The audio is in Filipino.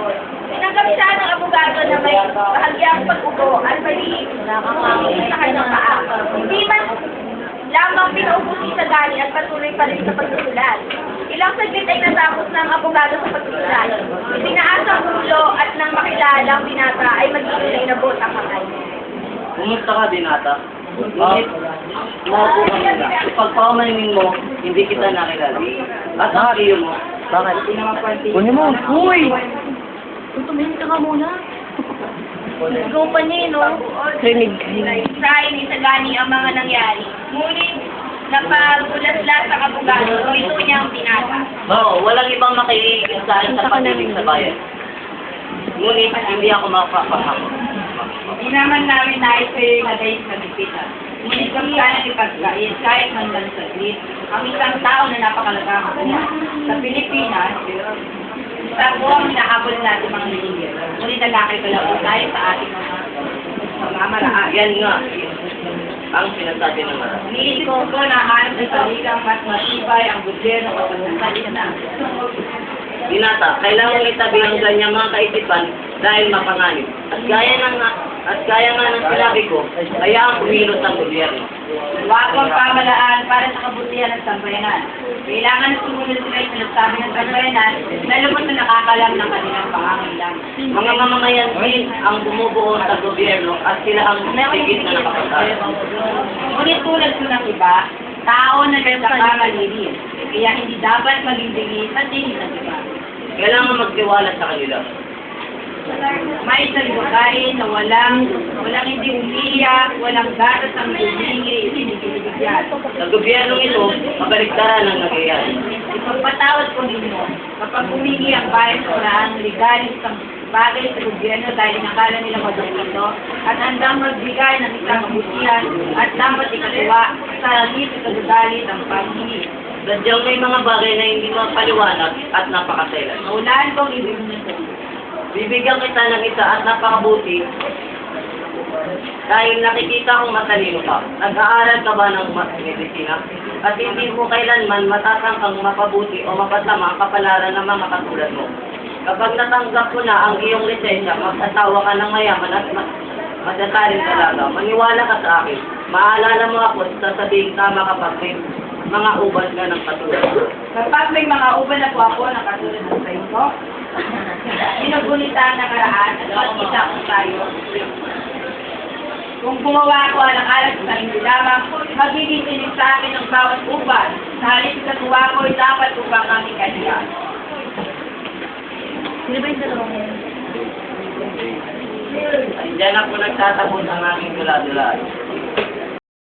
taon. Tinanggap siya ng abogado na may bahagyang pag-ubo at mali sa kanyang paa. Hindi man lamang pinaupo si Sagani at patuloy pa rin sa pagsusulat. Ilang saglit ay natapos ng abogado sa pagsusulat. Itinaas ang ulo at nang makilalang binata ay magiging inabot ang kamay. Kumusta ka, binata? Ngunit, maupo ka muna. Ipagpaumaninin mo, hindi kita nakilala. At ang iyo mo, Bakit? Kunin mo. Uy! Tumingin ka muna. Ikaw pa niya, no? Rinig. Try ni Sagani ang mga nangyari. Ngunit, napagulaslas ang abogado, o ito niya ang binata. oo, walang ibang makikinig sa akin sa pag-ibig sa bayan. Ngunit, hindi ako mapapahamo. Hindi naman namin nais kayo ilagay sa lipitan. Ngunit kami sana ipagkait kahit man lang saglit. Ang isang tao na napakalaga niya. Sa Pilipinas, isa po ang hinahabol natin mga liligyan. Ngunit lalaki pala po tayo sa ating mga mamaraan. Yan nga, ang sinasabi ng marami. Iniisip ko na hanap sa saligang mas matibay ang gobyerno kapag nasalita na. Binata, kailangan itabi ang ganyang mga kaisipan dahil mapanganib. At gaya nga ng sinabi ko, kaya ang kumilos ang gobyerno. Wapang pamalaan para sa kabutihan ng sambayanan. Kailangan sumunod sila yung sinasabi ng sambayanan na lubos na nakakalam ng kanilang pangangailangan. Mga mamamayan din ang bumubuo sa gobyerno at sila ang higit na nakapagsabi. Ngunit tulad ko ng iba, tao na nagkakamali rin. Kaya hindi dapat maging bigis at dinig ng iba. Kailangan magtiwala sa kanila. May isang babae na walang hindi umiiyak, walang gatas ang humingi, sinigilibigyan. Sa gobyernong ito, kabaliktaran ang nangyayari. Ipagpatawad ko ninyo, kapag humingi ang bayan sa oraang legalis ng bagay sa gobyerno dahil nakala nila madalito at handang magbigay ng isang kabutihan at dapat ikatuwa sa langit sa kagagalit ang panghingi. Sadyang may mga bagay na hindi mapaliwanag at napakasailan. Naulaan kong ibig nito. Bibigyan kita ng isa at napakabuti dahil nakikita kong matalino ka. Nag-aaral ka ba ng medisina? At hindi mo kailanman matatangkang mapabuti o mapasama ang kapalaran ng mga katulad mo. Kapag natanggap mo na ang iyong lisensya, mag-asawa ka ng mayaman at matataling talaga. Maniwala ka sa akin. Maalala mo ako sa sasabihin tama kapag may mga uban ka ng katulad mo. Kapag may mga uban na po ako na katulad ng sa inyo, ginugulitan ng karaan at pagkita ko tayo. Kung gumawa ako alang-alang sa hindi lamang, magiging tinig sa akin ng bawat uban. Sa halip sa tuwa ko ay dapat upang kami kanya. Sino ba yung dalawang yan? Diyan ako nagtatapos ang aking dula-dulaan.